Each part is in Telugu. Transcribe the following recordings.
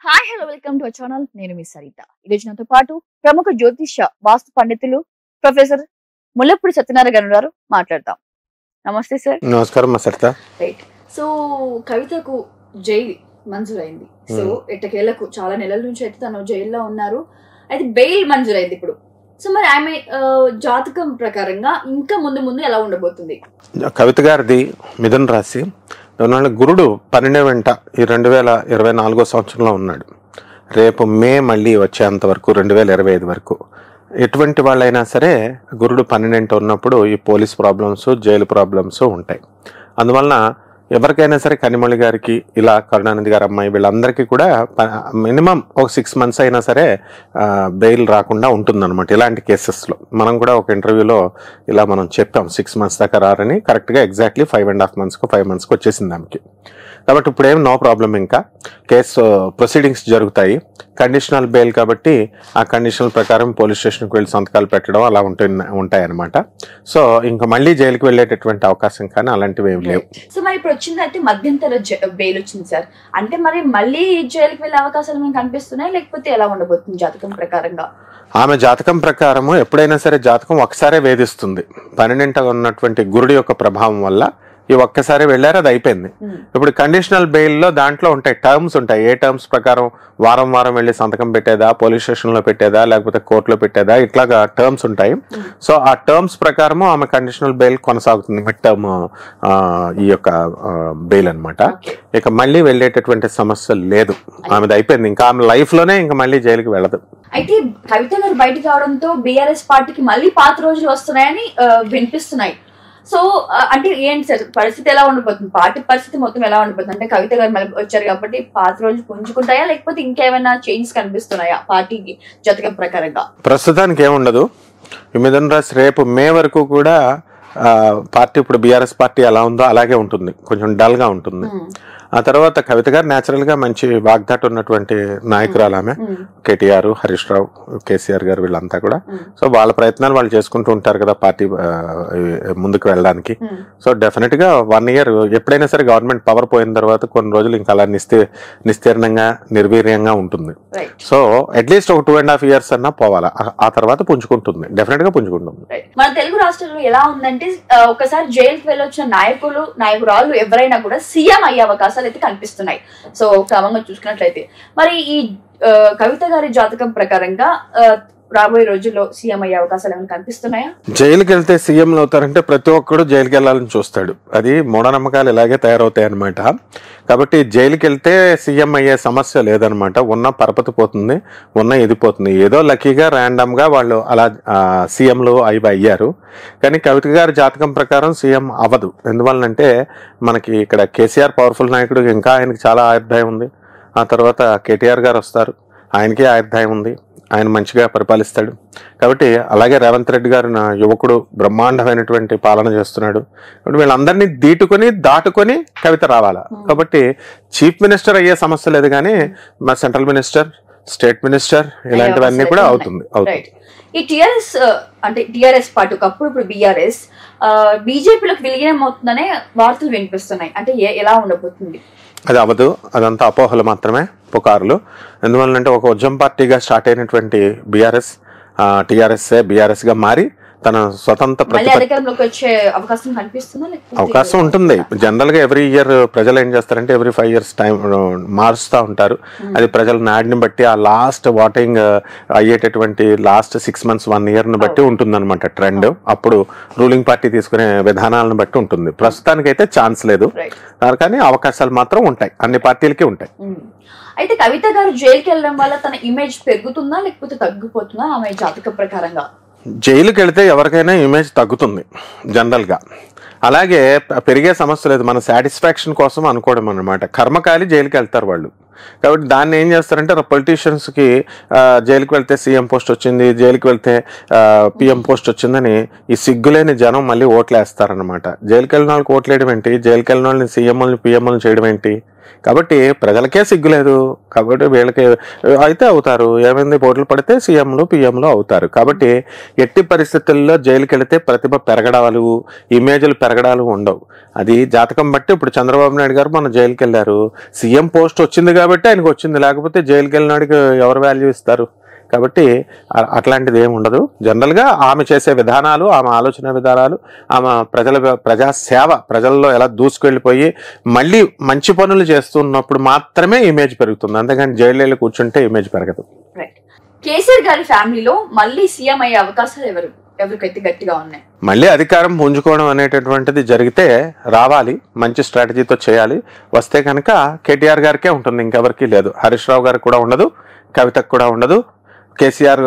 Hi hello welcome to our channel. నేను మీ సరిత. ఈ రోజు నాతో పాటు ప్రముఖ జ్యోతిష్య వాస్తు పండితులు ప్రొఫెసర్ ముల్లపూడి సత్యనారాయణ గారు ఉన్నారు. మాట్లాడతాం. నమస్తే సార్. నమస్కారం మా సరిత. రైట్. సో కవితకు జైలు మంజూరైంది. సో ఎట్టకేళ్లకు చాలా నెలల నుంచి అయితే తను జైల్లో ఉన్నారు. అయితే బెయిల్ మంజూరైంది ఇప్పుడు. సో మరి ఆమె జాతకం ప్రకారంగా ఇంకా ముందు ముందు ఎలా ఉండబోతుంది? కవిత గారిది మిథున రాశి. గురుడు 12 వెంట ఈ 2024 సంవత్సరంలో ఉన్నాడు. రేపు మే మళ్ళీ వచ్చేంత వరకు 2025 వరకు ఎటువంటి వాళ్ళైనా సరే గురుడు 12 ఉన్నప్పుడు ఈ పోలీస్ ప్రాబ్లమ్స్, జైలు ప్రాబ్లమ్స్ ఉంటాయి. అందువలన ఎవరికైనా సరే కనిమొళి గారికి, ఇలా కరుణానిధి గారి అమ్మాయి, వీళ్ళందరికీ కూడా మినిమం ఒక 6 months అయినా సరే బెయిల్ రాకుండా ఉంటుందన్నమాట. ఇలాంటి కేసెస్లో మనం కూడా ఒక ఇంటర్వ్యూలో ఇలా మనం చెప్పాం 6 months దాకా రారని. కరెక్ట్గా ఎగ్జాక్ట్లీ 5.5 monthsకు 5 monthsకు వచ్చేసింది ఆమెకి. కాబట్టి ఇప్పుడు ఏం నో ప్రాబ్లం. ఇంకా కేసు ప్రొసీడింగ్స్ జరుగుతాయి. కండిషనల్ బెయిల్ కాబట్టి ఆ కండిషనల్ ప్రకారం పోలీస్ స్టేషన్కి వెళ్ళి సంతకాలు పెట్టడం అలా ఉంటాయన్నమాట. సో ఇంకా మళ్ళీ జైలుకి వెళ్ళేటటువంటి అవకాశం కానీ అలాంటివి ఏమి లేవు. సో మరి ఇప్పుడు వచ్చిందంటే మధ్యంతర బెయిల్ వచ్చింది సార్. అంటే మరి మళ్ళీ జైలుకి వెళ్ళే అవకాశాలు మనకు కనిపిస్తున్నాయి, లేకపోతే ఎలా ఉండబోతుంది జాతకం ప్రకారంగా? ఆమె జాతకం ప్రకారము ఎప్పుడైనా సరే జాతకం ఒకసారే వేధిస్తుంది. 12 ఉన్నటువంటి గురుడి యొక్క ప్రభావం వల్ల ఈ ఒక్కసారి వెళ్ళారు, అది అయిపోయింది. ఇప్పుడు కండిషనల్ బెయిల్లో దాంట్లో ఉంటాయి, టర్మ్స్ ఉంటాయి. ఏ టర్మ్స్ ప్రకారం వారం వారం వెళ్ళి సంతకం పెట్టేదా, పోలీస్ స్టేషన్లో పెట్టేదా, లేకపోతే కోర్టులో పెట్టేదా, ఇట్లాగా టర్మ్స్ ఉంటాయి. సో ఆ టర్మ్స్ ప్రకారము ఆమె కండిషనల్ బెయిల్ కొనసాగుతుంది. మిడ్ టర్మ్ ఈ యొక్క బెయిల్ అనమాట. ఇక మళ్ళీ వెళ్ళేటటువంటి సమస్య లేదు, ఆమెది అయిపోయింది. ఇంకా ఆమె లైఫ్ లోనే ఇంకా మళ్ళీ జైలుకి వెళ్ళదు. అయితే కవిత గారు బయటకు రావడంతో బీఆర్ఎస్ పార్టీకి మళ్ళీ పాత రోజులు వస్తున్నాయని వినిపిస్తున్నాయి. సో అంటే ఏంటి సార్ పరిస్థితి ఎలా ఉండబోతుంది? పార్టీ పరిస్థితి మొత్తం ఎలా ఉండబోతుంది? అంటే కవిత గారు మళ్ళీ వచ్చారు కాబట్టి పాత రోజులు పుంజుకుంటాయా, లేకపోతే ఇంకేమైనా చేంజ్ కనిపిస్తున్నాయా పార్టీకి జాతకం ప్రకారంగా? ప్రస్తుతానికి ఏముండదు. మిథున రాశి రేపు మే వరకు కూడా పార్టీ, ఇప్పుడు బీఆర్ఎస్ పార్టీ ఎలా ఉందో అలాగే ఉంటుంది, కొంచెం డల్ గా ఉంటుంది. ఆ తర్వాత కవిత గారు న్యాచురల్ గా మంచి వాగ్దాటు ఉన్నటువంటి నాయకురాలు ఆమె. కేటీఆర్, హరీష్ రావు, కేసీఆర్ గారు వీళ్ళంతా కూడా. సో వాళ్ళ ప్రయత్నాలు వాళ్ళు చేసుకుంటూ ఉంటారు కదా పార్టీ ముందుకు వెళ్ళడానికి. సో డెఫినెట్ గా 1 year ఎప్పుడైనా సరే గవర్నమెంట్ పవర్ పోయిన తర్వాత కొన్ని రోజులు ఇంకా అలా నిస్తీర్ణంగా నిర్వీర్యంగా ఉంటుంది. సో అట్లీస్ట్ ఒక 2.5 years అన్నా పోవాలా, ఆ తర్వాత పుంజుకుంటుంది, డెఫినెట్ గా పుంజుకుంటుంది. మన తెలుగు రాష్ట్రాల్లో ఎలా ఉందంటే ఒకసారి జైలుకి వెళ్ళొచ్చిన నాయకురాలు ఎవరైనా కూడా సీఎం అయ్యే అవకాశం అయితే కనిపిస్తున్నాయి. సో క్రమంగా చూసుకున్నట్లయితే మరి ఈ కవిత గారి జాతకం ప్రకారంగా రాబోయే రోజుల్లో సీఎం అయ్యే అవకాశాలు ఏమైనా కనిపిస్తున్నాయా? జైలుకి వెళ్తే సీఎంలు అవుతారంటే ప్రతి ఒక్కడు జైలుకి వెళ్ళాలని చూస్తాడు. అది మూఢనమ్మకాలు ఇలాగే తయారవుతాయి అనమాట. కాబట్టి జైలుకి వెళ్తే సీఎం అయ్యే సమస్య లేదనమాట. ఉన్న పరపతి పోతుంది, ఉన్న ఎదిపోతుంది. ఏదో లక్కీగా ర్యాండమ్ గా వాళ్ళు అలా సీఎంలు అయ్యారు. కానీ కవిత గారి జాతకం ప్రకారం సీఎం అవ్వదు. ఎందువల్లంటే మనకి ఇక్కడ కేసీఆర్ పవర్ఫుల్ నాయకుడు, ఇంకా ఆయనకి చాలా ఆయుర్దాయం ఉంది. ఆ తర్వాత కేటీఆర్ గారు వస్తారు, ఆయనకి ఆయుర్దాయం ఉంది, ఆయన మంచిగా పరిపాలిస్తాడు. కాబట్టి అలాగే రేవంత్ రెడ్డి గారు నా యువకుడు బ్రహ్మాండమైనటువంటి పాలన చేస్తున్నాడు. కాబట్టి వీళ్ళందరినీ దాటుకొని కవిత రావాలా. కాబట్టి చీఫ్ మినిస్టర్ అయ్యే సమస్య లేదు, కానీ మా సెంట్రల్ మినిస్టర్, స్టేట్ మినిస్టర్ ఇలాంటివన్నీ కూడా అవుతుంది. ఈ టిఆర్ఎస్ అంటే టిఆర్ఎస్ పార్టీ ఒకప్పుడు ఇప్పుడు బీఆర్ఎస్ బీజేపీలోకి విలీనం అవుతుందనే వార్తలు వినిపిస్తున్నాయి. అంటే ఎలా ఉండబోతుంది? అది అవ్వదు, అదంతా అపోహలు మాత్రమే, పుకారులు. ఎందువల్లంటే ఒక ఉద్యమ పార్టీగా స్టార్ట్ అయినటువంటి బీఆర్ఎస్ బీఆర్ఎస్ గా మారి తన స్వతంత్ర అవకాశం ఉంటుంది. జనరల్ గా ఎవ్రీ ఇయర్ ప్రజలు ఏం చేస్తారంటే ఎవ్రీ 5 years టైం మారుస్తూ ఉంటారు. అది ప్రజల నాడిని బట్టి, ఆ లాస్ట్ ఓటింగ్ అయ్యేటటువంటి లాస్ట్ 6 months 1 year బట్టి ఉంటుందన్నమాట ట్రెండ్. అప్పుడు రూలింగ్ పార్టీ తీసుకునే విధానాలను బట్టి ఉంటుంది. ప్రస్తుతానికైతే ఛాన్స్ లేదు, కానీ అవకాశాలు మాత్రం ఉంటాయి, అన్ని పార్టీలకి ఉంటాయి. అయితే కవిత గారు జైలుకి వెళ్ళడం వల్ల తన ఇమేజ్ పెరుగుతుందా లేకపోతే తగ్గిపోతుందా ఆమె జాతక ప్రకారంగా? జైలుకి వెళితే ఎవరికైనా ఇమేజ్ తగ్గుతుంది జనరల్గా. అలాగే పెరిగే సమస్య లేదు, మన సాటిస్ఫాక్షన్ కోసం అనుకోవడం అనమాట. కర్మకాలి జైలుకి వెళ్తారు వాళ్ళు. కాబట్టి దాన్ని ఏం చేస్తారంటే పొలిటీషియన్స్కి జైలుకి వెళ్తే సీఎం పోస్ట్ వచ్చింది, జైలుకి వెళ్తే పిఎం పోస్ట్ వచ్చిందని ఈ సిగ్గులేని జనం మళ్ళీ ఓట్లు వేస్తారనమాట. జైలుకి వెళ్ళిన వాళ్ళకి ఓట్లు వేయడం ఏంటి, జైలుకి వెళ్ళిన వాళ్ళని సీఎంలను పిఎంలను చేయడం ఏంటి? కాబట్టి ప్రజలకే సిగ్గులేదు. కాబట్టి వీళ్ళకి అయితే అవుతారు, ఏమైంది పోట్లు పడితే సీఎంలు పిఎంలు అవుతారు. కాబట్టి ఎట్టి పరిస్థితుల్లో జైలుకి వెళితే ప్రతిభ పెరగడాలు, ఇమేజ్లు పెరగడాలు ఉండవు. అది జాతకం బట్టి. ఇప్పుడు చంద్రబాబు నాయుడు గారు మన జైలుకి వెళ్ళారు, సీఎం పోస్ట్ వచ్చింది కాబట్టి కాబట్టి ఆయనకు వచ్చింది, లేకపోతే జైలుకి వెళ్ళినాడికి ఎవరు వాల్యూ ఇస్తారు? కాబట్టి అట్లాంటిది ఏమి ఉండదు. జనరల్గా ఆమె చేసే విధానాలు, ఆమె ఆలోచన విధానాలు, ఆమె ప్రజాసేవ, ప్రజల్లో ఎలా దూసుకెళ్ళిపోయి మళ్ళీ మంచి పనులు చేస్తున్నప్పుడు మాత్రమే ఇమేజ్ పెరుగుతుంది. అంతేగాని జైలు కూర్చుంటే ఇమేజ్ పెరగదు. కేసీఆర్ గారి ఫ్యామిలీలో మళ్ళీ సీఎం అయ్యే అవకాశాలు ఎవరికైతే గట్టిగా ఉన్నాయి? మళ్ళీ అధికారం పుంజుకోవడం అనేటటువంటిది జరిగితే రావాలి, మంచి స్ట్రాటజీతో చేయాలి. వస్తే కనుక కేటీఆర్ గారికే ఉంటుంది, ఇంకెవరికి లేదు. హరీష్ రావు గారికి కూడా ఉండదు, కవితకు కూడా ఉండదు. కేసీఆర్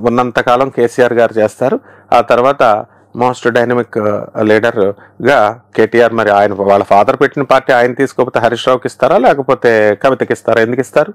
ఉన్నంతకాలం కేసీఆర్ గారు చేస్తారు. ఆ తర్వాత మోస్ట్ డైనమిక్ లీడర్గా కేటీఆర్, మరి ఆయన వాళ్ళ ఫాదర్ పెట్టిన పార్టీ ఆయన తీసుకోకపోతే హరీష్ రావుకి ఇస్తారా, లేకపోతే కవితకి ఇస్తారా? ఎందుకు ఇస్తారు?